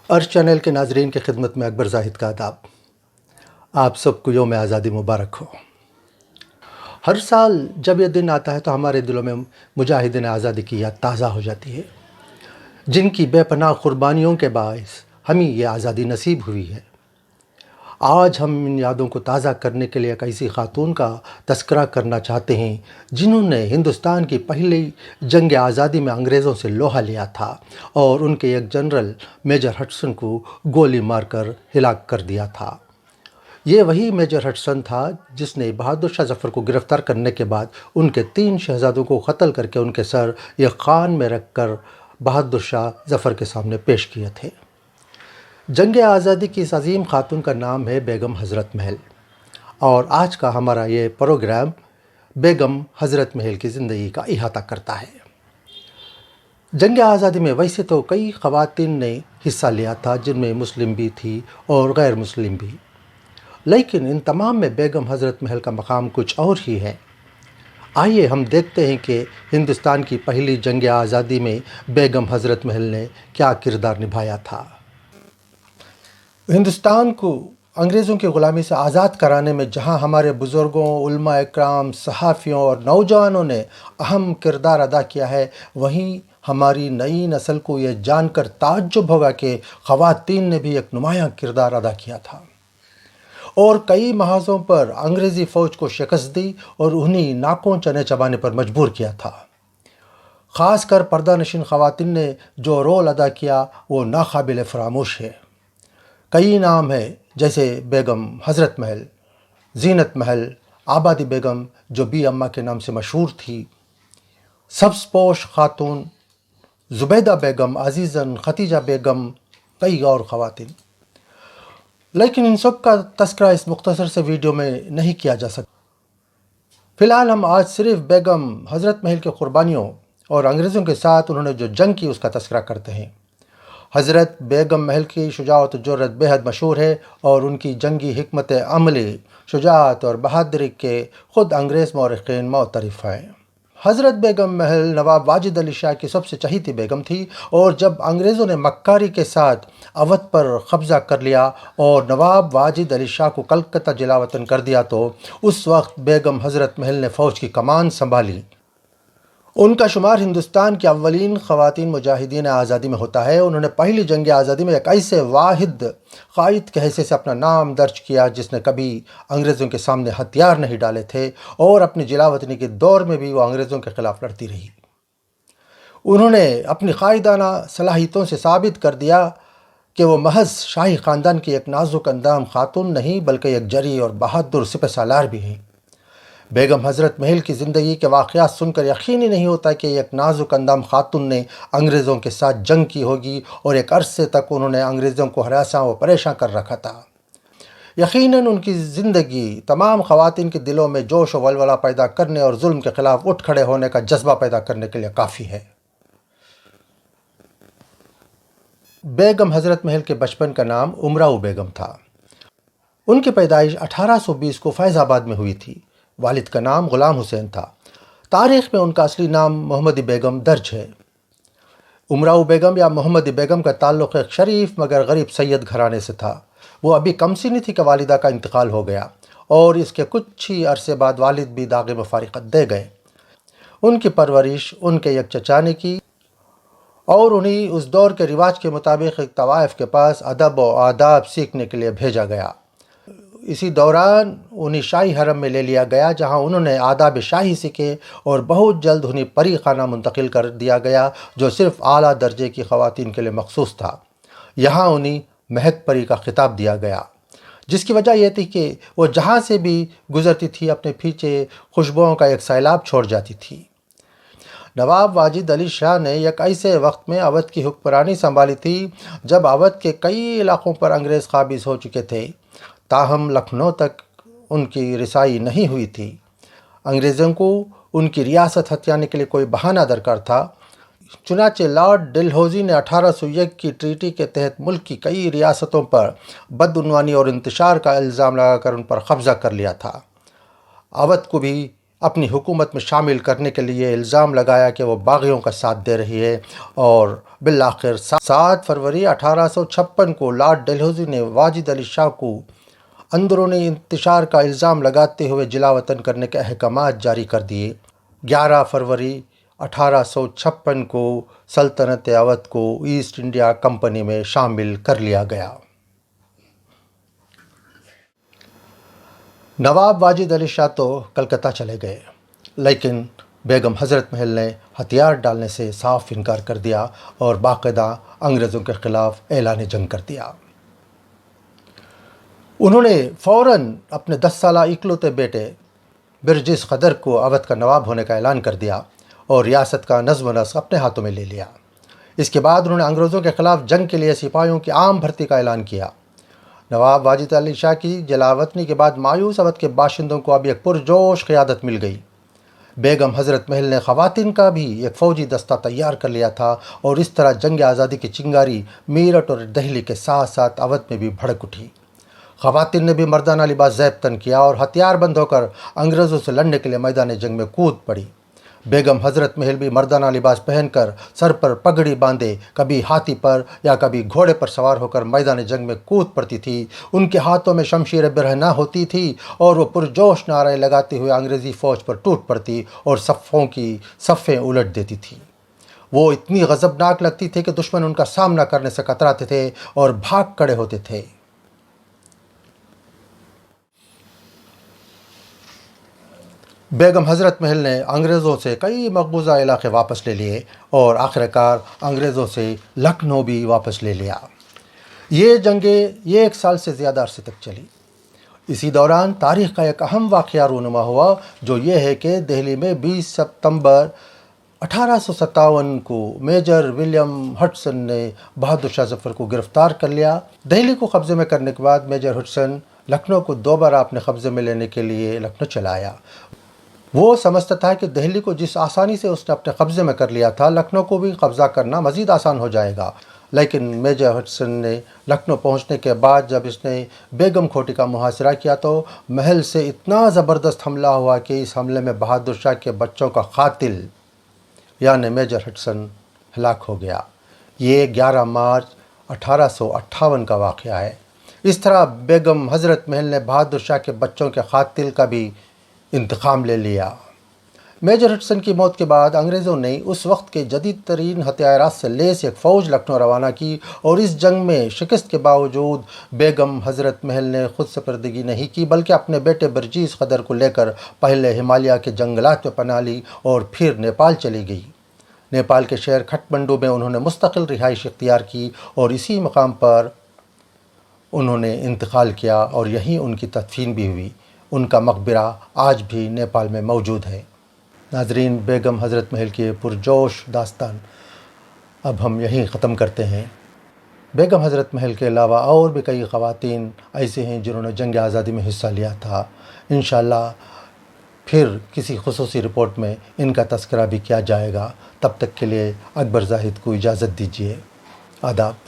ارش channel کے ناظرین کی خدمت میں اکبر زاہد کا آداب۔ آپ سب کو یوم آزادی مبارک ہو۔ ہر سال جب یہ دن آتا ہے تو ہمارے دلوں میں مجاہدین آزادی کی یاد تازہ ہو جاتی ہے، جن کی بے پناہ قربانیوں کے باعث ہمیں یہ آزادی نصیب ہوئی ہے۔ آج ہم ان یادوں کو تازہ کرنے کے لیے ایک ایسی خاتون کا تذکرہ کرنا چاہتے ہیں جنہوں نے ہندوستان کی پہلی جنگ آزادی میں انگریزوں سے لوہا لیا تھا اور ان کے ایک جنرل میجر ہڈسن کو گولی مار کر ہلاک کر دیا تھا۔ یہ وہی میجر ہڈسن تھا جس نے بہادر شاہ ظفر کو گرفتار کرنے کے بعد ان کے 3 شہزادوں کو قتل کر کے ان کے سر ایک خان میں رکھ کر بہادر شاہ ظفر کے سامنے پیش کیے تھے۔ جنگ آزادی کی اس عظیم خاتون کا نام ہے بیگم حضرت محل، اور آج کا ہمارا یہ پروگرام بیگم حضرت محل کی زندگی کا احاطہ کرتا ہے۔ جنگ آزادی میں ویسے تو کئی خواتین نے حصہ لیا تھا، جن میں مسلم بھی تھی اور غیر مسلم بھی، لیکن ان تمام میں بیگم حضرت محل کا مقام کچھ اور ہی ہے۔ آئیے ہم دیکھتے ہیں کہ ہندوستان کی پہلی جنگ آزادی میں بیگم حضرت محل نے کیا کردار نبھایا تھا۔ ہندوستان کو انگریزوں کی غلامی سے آزاد کرانے میں جہاں ہمارے بزرگوں، علماء اکرام، صحافیوں اور نوجوانوں نے اہم کردار ادا کیا ہے، وہیں ہماری نئی نسل کو یہ جان کر تعجب ہوگا کہ خواتین نے بھی ایک نمایاں کردار ادا کیا تھا اور کئی محاذوں پر انگریزی فوج کو شکست دی اور انہیں ناکوں چنے چبانے پر مجبور کیا تھا۔ خاص کر پردہ نشین خواتین نے جو رول ادا کیا وہ ناقابل فراموش ہے۔ کئی نام ہیں جیسے بیگم حضرت محل، زینت محل، آبادی بیگم جو بی اماں کے نام سے مشہور تھی، سبز پوش خاتون، زبیدہ بیگم، عزیزن، ختیجہ بیگم، کئی اور خواتین، لیکن ان سب کا تذکرہ اس مختصر سے ویڈیو میں نہیں کیا جا سکتا۔ فی الحال ہم آج صرف بیگم حضرت محل کی قربانیوں اور انگریزوں کے ساتھ انہوں نے جو جنگ کی اس کا تذکرہ کرتے ہیں۔ حضرت بیگم محل کی شجاعت و جرأت بے حد مشہور ہے اور ان کی جنگی حکمت عملی، شجاعت اور بہادری کے خود انگریز مورخین معترف ہیں۔ حضرت بیگم محل نواب واجد علی شاہ کی سب سے چہیتی بیگم تھی، اور جب انگریزوں نے مکاری کے ساتھ اودھ پر قبضہ کر لیا اور نواب واجد علی شاہ کو کلکتہ جلاوطن کر دیا تو اس وقت بیگم حضرت محل نے فوج کی کمان سنبھالی۔ ان کا شمار ہندوستان کے اولین خواتین مجاہدین آزادی میں ہوتا ہے۔ انہوں نے پہلی جنگ آزادی میں ایک ایسے واحد قائد کے حیثیت سے اپنا نام درج کیا جس نے کبھی انگریزوں کے سامنے ہتھیار نہیں ڈالے تھے، اور اپنی جلاوطنی کے دور میں بھی وہ انگریزوں کے خلاف لڑتی رہی۔ انہوں نے اپنی قائدانہ صلاحیتوں سے ثابت کر دیا کہ وہ محض شاہی خاندان کی ایک نازک اندام خاتون نہیں بلکہ ایک جری اور بہادر سپہ سالار بھی ہیں۔ بیگم حضرت محل کی زندگی کے واقعات سن کر یقین ہی نہیں ہوتا کہ ایک نازک اندام خاتون نے انگریزوں کے ساتھ جنگ کی ہوگی اور ایک عرصے تک انہوں نے انگریزوں کو ہراساں و پریشاں کر رکھا تھا۔ یقیناً ان کی زندگی تمام خواتین کے دلوں میں جوش و ولولہ پیدا کرنے اور ظلم کے خلاف اٹھ کھڑے ہونے کا جذبہ پیدا کرنے کے لیے کافی ہے۔ بیگم حضرت محل کے بچپن کا نام امراؤ بیگم تھا۔ ان کی پیدائش 1820 کو فیض آباد میں ہوئی تھی۔ والد کا نام غلام حسین تھا۔ تاریخ میں ان کا اصلی نام محمدی بیگم درج ہے۔ امراؤ بیگم یا محمدی بیگم کا تعلق ایک شریف مگر غریب سید گھرانے سے تھا۔ وہ ابھی کم سنی تھی کہ والدہ کا انتقال ہو گیا، اور اس کے کچھ ہی عرصے بعد والد بھی داغ مفارقت دے گئے۔ ان کی پرورش ان کے یک چچا نے کی، اور انہیں اس دور کے رواج کے مطابق ایک طوائف کے پاس ادب و آداب سیکھنے کے لیے بھیجا گیا۔ اسی دوران انہیں شاہی حرم میں لے لیا گیا، جہاں انہوں نے آداب شاہی سیکھے، اور بہت جلد انہیں پری خانہ منتقل کر دیا گیا جو صرف اعلیٰ درجے کی خواتین کے لیے مخصوص تھا۔ یہاں انہیں مہک پری کا خطاب دیا گیا، جس کی وجہ یہ تھی کہ وہ جہاں سے بھی گزرتی تھی اپنے پیچھے خوشبوؤں کا ایک سیلاب چھوڑ جاتی تھی۔ نواب واجد علی شاہ نے ایک ایسے وقت میں اودھ کی حکمرانی سنبھالی تھی جب اودھ کے کئی علاقوں پر انگریز قابض ہو چکے تھے، تاہم لکھنؤ تک ان کی رسائی نہیں ہوئی تھی۔ انگریزوں کو ان کی ریاست ہتھیانے کے لیے کوئی بہانہ درکار تھا۔ چنانچہ لارڈ ڈلہوزی نے 1801 کی ٹریٹی کے تحت ملک کی کئی ریاستوں پر بدعنوانی اور انتشار کا الزام لگا کر ان پر قبضہ کر لیا تھا۔ اودھ کو بھی اپنی حکومت میں شامل کرنے کے لیے الزام لگایا کہ وہ باغیوں کا ساتھ دے رہی ہے، اور بالآخر 7 فروری 1856 کو لارڈ ڈلہوزی نے واجد علی شاہ کو اندرونی انتشار کا الزام لگاتے ہوئے جلاوطن کرنے کے احکامات جاری کر دیے۔ 11 فروری 1856 کو سلطنت اودھ کو ایسٹ انڈیا کمپنی میں شامل کر لیا گیا۔ نواب واجد علی شاہ تو کلکتہ چلے گئے، لیکن بیگم حضرت محل نے ہتھیار ڈالنے سے صاف انکار کر دیا اور باقاعدہ انگریزوں کے خلاف اعلان جنگ کر دیا۔ انہوں نے فوراً اپنے 10 سالہ اکلوتے بیٹے برجس قدر کو اودھ کا نواب ہونے کا اعلان کر دیا اور ریاست کا نظم و نسق اپنے ہاتھوں میں لے لیا۔ اس کے بعد انہوں نے انگریزوں کے خلاف جنگ کے لیے سپاہیوں کی عام بھرتی کا اعلان کیا۔ نواب واجد علی شاہ کی جلاوطنی کے بعد مایوس اودھ کے باشندوں کو اب ایک پرجوش قیادت مل گئی۔ بیگم حضرت محل نے خواتین کا بھی ایک فوجی دستہ تیار کر لیا تھا، اور اس طرح جنگ آزادی کی چنگاری میرٹھ اور دہلی کے ساتھ ساتھ اودھ میں بھی بھڑک اٹھی۔ خواتین نے بھی مردانہ لباس زیب تن کیا اور ہتھیار بند ہو کر انگریزوں سے لڑنے کے لیے میدان جنگ میں کود پڑی۔ بیگم حضرت محل بھی مردانہ لباس پہن کر سر پر پگڑی باندھے کبھی ہاتھی پر یا کبھی گھوڑے پر سوار ہو کر میدان جنگ میں کود پڑتی تھی۔ ان کے ہاتھوں میں شمشیر برہنہ ہوتی تھی اور وہ پرجوش نعرے لگاتے ہوئے انگریزی فوج پر ٹوٹ پڑتی اور صفوں کی صفیں الٹ دیتی تھی۔ وہ اتنی غضبناک لگتی تھی کہ دشمن ان کا سامنا کرنے سے کتراتے تھے اور بھاگ کھڑے ہوتے تھے۔ بیگم حضرت محل نے انگریزوں سے کئی مقبوضہ علاقے واپس لے لیے اور آخر انگریزوں سے لکھنؤ بھی واپس لے لیا۔ یہ جنگیں 1 سال سے زیادہ عرصے تک چلی۔ اسی دوران تاریخ کا ایک اہم واقعہ رونما ہوا، جو یہ ہے کہ دہلی میں 20 ستمبر 1857 کو میجر ولیم ہڈسن نے بہادر شاہ ظفر کو گرفتار کر لیا۔ دہلی کو قبضے میں کرنے کے بعد میجر ہڈسن لکھنؤ کو دوبارہ اپنے قبضے میں لینے کے لیے لکھنؤ چلا آیا۔ وہ سمجھتا تھا کہ دہلی کو جس آسانی سے اس نے اپنے قبضے میں کر لیا تھا، لکھنؤ کو بھی قبضہ کرنا مزید آسان ہو جائے گا۔ لیکن میجر ہڈسن نے لکھنؤ پہنچنے کے بعد جب اس نے بیگم کھوٹی کا محاصرہ کیا تو محل سے اتنا زبردست حملہ ہوا کہ اس حملے میں بہادر شاہ کے بچوں کا قاتل یعنی میجر ہڈسن ہلاک ہو گیا۔ یہ 11 مارچ 1858 کا واقعہ ہے۔ اس طرح بیگم حضرت محل نے بہادر شاہ کے بچوں کے قاتل کا بھی انتقام لے لیا۔ میجر ہڈسن کی موت کے بعد انگریزوں نے اس وقت کے جدید ترین ہتھیارات سے لیس ایک فوج لکھنؤ روانہ کی، اور اس جنگ میں شکست کے باوجود بیگم حضرت محل نے خود سپردگی نہیں کی، بلکہ اپنے بیٹے برجیس قدر کو لے کر پہلے ہمالیہ کے جنگلات میں پناہ لی اور پھر نیپال چلی گئی۔ نیپال کے شہر کھٹمنڈو میں انہوں نے مستقل رہائش اختیار کی اور اسی مقام پر انہوں نے انتقال کیا اور یہیں ان کی تدفین بھی ہوئی۔ ان کا مقبرہ آج بھی نیپال میں موجود ہے۔ ناظرین، بیگم حضرت محل کی پرجوش داستان اب ہم یہیں ختم کرتے ہیں۔ بیگم حضرت محل کے علاوہ اور بھی کئی خواتین ایسے ہیں جنہوں نے جنگ آزادی میں حصہ لیا تھا۔ انشاءاللہ پھر کسی خصوصی رپورٹ میں ان کا تذکرہ بھی کیا جائے گا۔ تب تک کے لیے اکبر زاہد کو اجازت دیجیے۔ آداب۔